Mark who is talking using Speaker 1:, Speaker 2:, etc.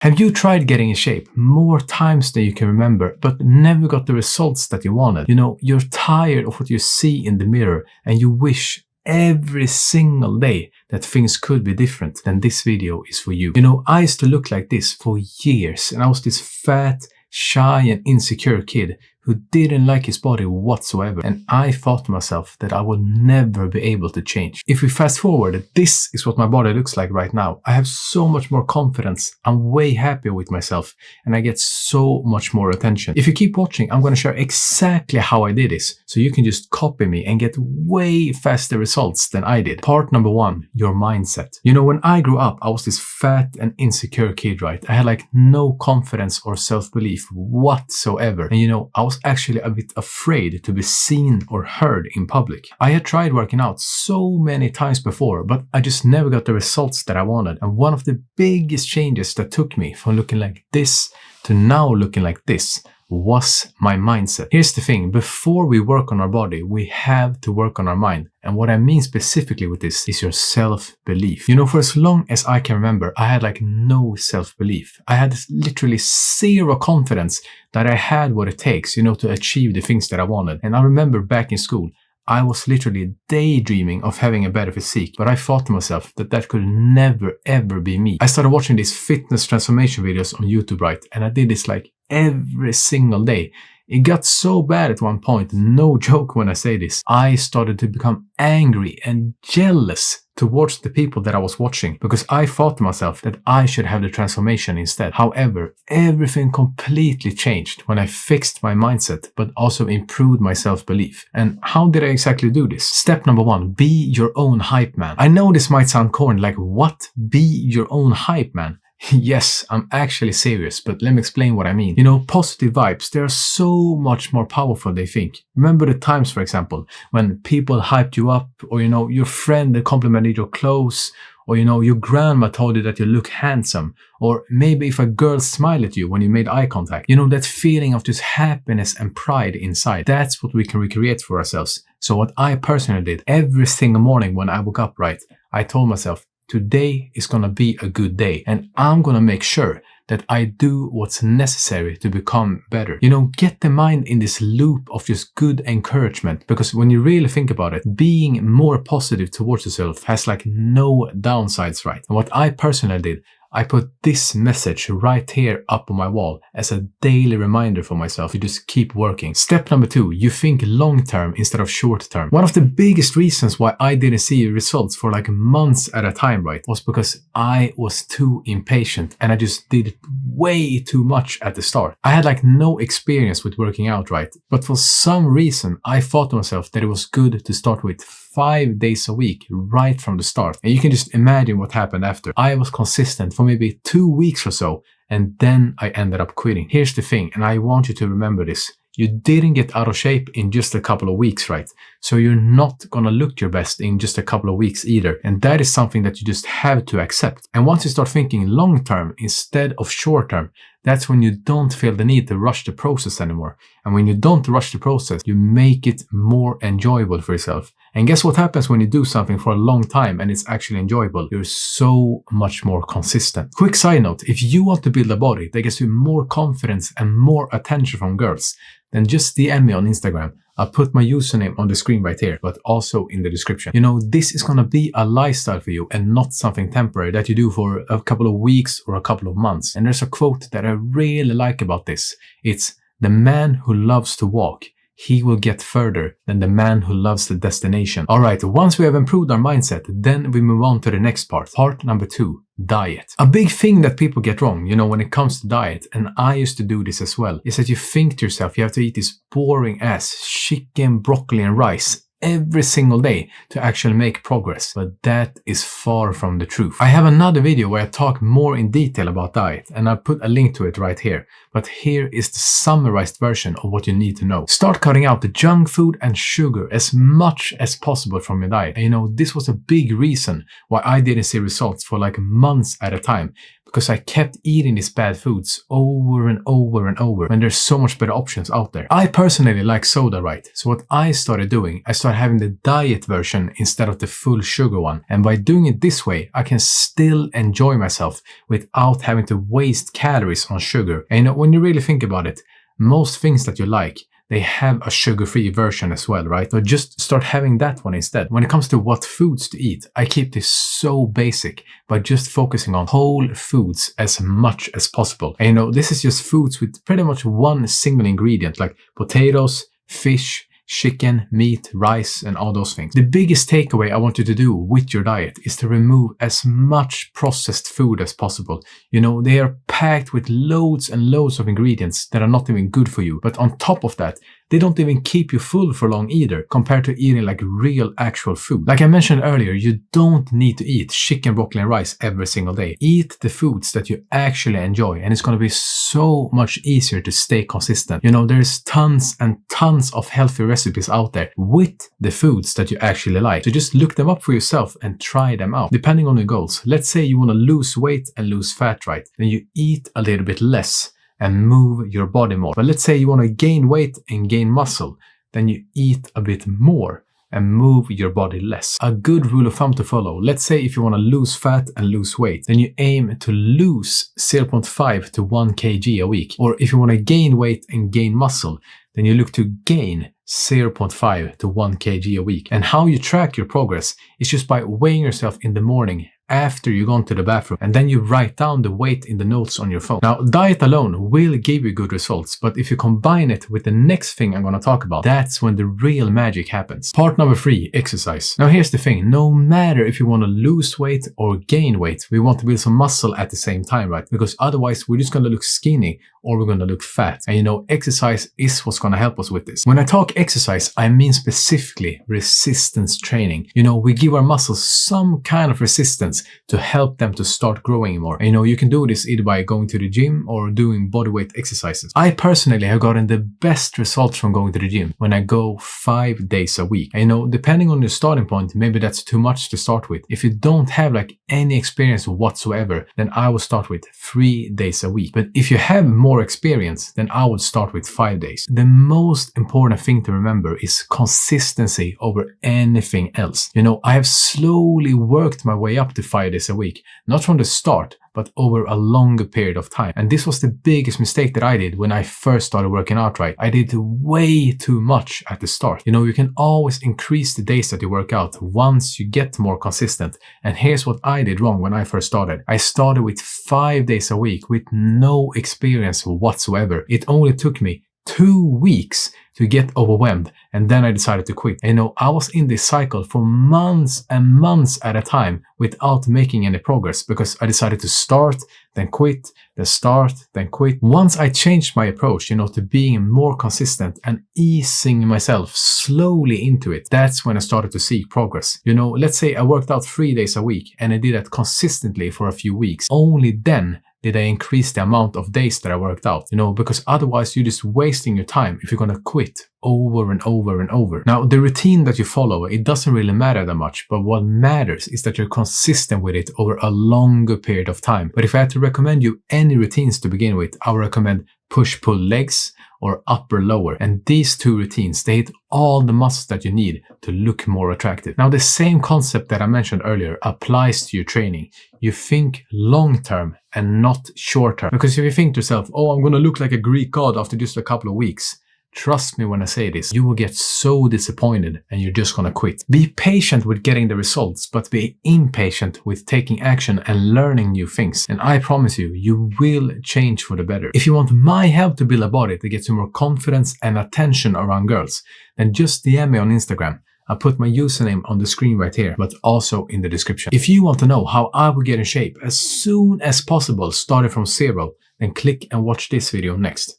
Speaker 1: Have you tried getting in shape more times than you can remember, but never got the results that you wanted? You're tired of what you see in the mirror and you wish every single day that things could be different. Then this video is for you. I used to look like this for years, and I was this fat, shy and insecure kid who didn't like his body whatsoever, and I thought to myself that I would never be able to change. If we fast forward, this is what my body looks like right now. I have so much more confidence, I'm way happier with myself, and I get so much more attention. If you keep watching, I'm going to share exactly how I did this, so you can just copy me and get way faster results than I did. Part number 1, your mindset. When I grew up, I was this fat and insecure kid, right? I had like no confidence or self-belief whatsoever, and I was actually a bit afraid to be seen or heard in public. I had tried working out so many times before, but I just never got the results that I wanted. And one of the biggest changes that took me from looking like this to now looking like this was my mindset. Here's the thing, before we work on our body, we have to work on our mind. And what I mean specifically with this is your self-belief. For as long as I can remember, I had like no self-belief. I had literally zero confidence that I had what it takes, to achieve the things that I wanted. And I remember back in school, I was literally daydreaming of having a better physique, but I thought to myself that that could never ever be me. I started watching these fitness transformation videos on YouTube, right? And I did this like every single day. It got so bad at one point, no joke when I say this, I started to become angry and jealous towards the people that I was watching, because I thought to myself that I should have the transformation instead. However, everything completely changed when I fixed my mindset, but also improved my self-belief. And how did I exactly do this? Step number 1, be your own hype man. I know this might sound corny, like what? Be your own hype man? Yes, I'm actually serious, but let me explain what I mean. Positive vibes, they are so much more powerful than they think. Remember the times, for example, when people hyped you up, or your friend that complimented your clothes, or your grandma told you that you look handsome, or maybe if a girl smiled at you when you made eye contact. That feeling of just happiness and pride inside. That's what we can recreate for ourselves. So what I personally did every single morning when I woke up, right, I told myself, today is gonna be a good day, and I'm gonna make sure that I do what's necessary to become better. Get the mind in this loop of just good encouragement, because when you really think about it, being more positive towards yourself has like no downsides, right? And what I personally did, I put this message right here up on my wall as a daily reminder for myself to just keep working. Step number 2, you think long term instead of short term. One of the biggest reasons why I didn't see results for like months at a time, right, was because I was too impatient and I just did way too much at the start. I had like no experience with working out, right? But for some reason, I thought to myself that it was good to start with 5 days a week right from the start. And you can just imagine what happened after. I was consistent for maybe 2 weeks or so, and then I ended up quitting. Here's the thing, and I want you to remember this. You didn't get out of shape in just a couple of weeks, right? So you're not gonna look your best in just a couple of weeks either. And that is something that you just have to accept. And once you start thinking long term instead of short term, that's when you don't feel the need to rush the process anymore. And when you don't rush the process, you make it more enjoyable for yourself. And guess what happens when you do something for a long time and it's actually enjoyable? You're so much more consistent. Quick side note, if you want to build a body that gets you more confidence and more attention from girls, then just DM me on Instagram. I'll put my username on the screen right here, but also in the description. This is gonna be a lifestyle for you and not something temporary that you do for a couple of weeks or a couple of months. And there's a quote that I really like about this. It's, "The man who loves to walk, he will get further than the man who loves the destination." Alright, once we have improved our mindset, then we move on to the next part. Part number 2, diet. A big thing that people get wrong, when it comes to diet, and I used to do this as well, is that you think to yourself you have to eat this boring ass chicken, broccoli and rice every single day to actually make progress. But that is far from the truth. I have another video where I talk more in detail about diet, and I'll put a link to it right here. But here is the summarized version of what you need to know. Start cutting out the junk food and sugar as much as possible from your diet. And this was a big reason why I didn't see results for like months at a time. because I kept eating these bad foods over and over and over when there's so much better options out there. I personally like soda, right? So what I started doing, I started having the diet version instead of the full sugar one. And by doing it this way, I can still enjoy myself without having to waste calories on sugar. And when you really think about it, most things that you like, they have a sugar-free version as well, right? So just start having that one instead. When it comes to what foods to eat, I keep this so basic by just focusing on whole foods as much as possible. And this is just foods with pretty much one single ingredient, like potatoes, fish, chicken, meat, rice, and all those things. The biggest takeaway I want you to do with your diet is to remove as much processed food as possible. They are packed with loads and loads of ingredients that are not even good for you. But on top of that, they don't even keep you full for long either, compared to eating like real actual food. Like I mentioned earlier, you don't need to eat chicken, broccoli, and rice every single day. Eat the foods that you actually enjoy, and it's going to be so much easier to stay consistent. There's tons and tons of healthy recipes out there with the foods that you actually like. So just look them up for yourself and try them out, depending on your goals. Let's say you want to lose weight and lose fat, right? Then you eat a little bit less and move your body more. But let's say you want to gain weight and gain muscle, then you eat a bit more and move your body less. A good rule of thumb to follow. Let's say if you want to lose fat and lose weight, then you aim to lose 0.5 to 1 kg a week. Or if you want to gain weight and gain muscle, then you look to gain 0.5 to 1 kg a week. And how you track your progress is just by weighing yourself in the morning after you've gone to the bathroom, and then you write down the weight in the notes on your phone. Now, diet alone will give you good results, but if you combine it with the next thing I'm going to talk about, that's when the real magic happens. Part number 3, exercise. Now, here's the thing. No matter if you want to lose weight or gain weight, we want to build some muscle at the same time, right? Because otherwise, we're just going to look skinny or we're going to look fat. And exercise is what's going to help us with this. When I talk exercise, I mean specifically resistance training. We give our muscles some kind of resistance to help them to start growing more. And you can do this either by going to the gym or doing bodyweight exercises. I personally have gotten the best results from going to the gym when I go 5 days a week. And depending on your starting point, maybe that's too much to start with. If you don't have like any experience whatsoever, then I will start with 3 days a week. But if you have more experience, then I would start with 5 days. The most important thing to remember is consistency over anything else. I have slowly worked my way up to 5 days a week, not from the start, but over a longer period of time. And this was the biggest mistake that I did when I first started working out, right? I did way too much at the start. You can always increase the days that you work out once you get more consistent. And here's what I did wrong when I first started. I started with 5 days a week with no experience whatsoever. It only took me 2 weeks to get overwhelmed, and then I decided to quit. I was in this cycle for months and months at a time without making any progress because I decided to start, then quit, then start, then quit. Once I changed my approach, to being more consistent and easing myself slowly into it, that's when I started to see progress. Let's say I worked out 3 days a week and I did that consistently for a few weeks. Only then did I increase the amount of days that I worked out, because otherwise you're just wasting your time if you're going to quit over and over and over. Now, the routine that you follow, it doesn't really matter that much, but what matters is that you're consistent with it over a longer period of time. But if I had to recommend you any routines to begin with, I would recommend push-pull legs or upper-lower. And these 2 routines, they hit all the muscles that you need to look more attractive. Now, the same concept that I mentioned earlier applies to your training. You think long-term and not short-term. Because if you think to yourself, oh, I'm going to look like a Greek god after just a couple of weeks, trust me when I say this, you will get so disappointed and you're just gonna quit. Be patient with getting the results, but be impatient with taking action and learning new things. And I promise you, you will change for the better. If you want my help to build a body that gets you more confidence and attention around girls, then just DM me on Instagram. I'll put my username on the screen right here, but also in the description. If you want to know how I will get in shape as soon as possible, starting from zero, then click and watch this video next.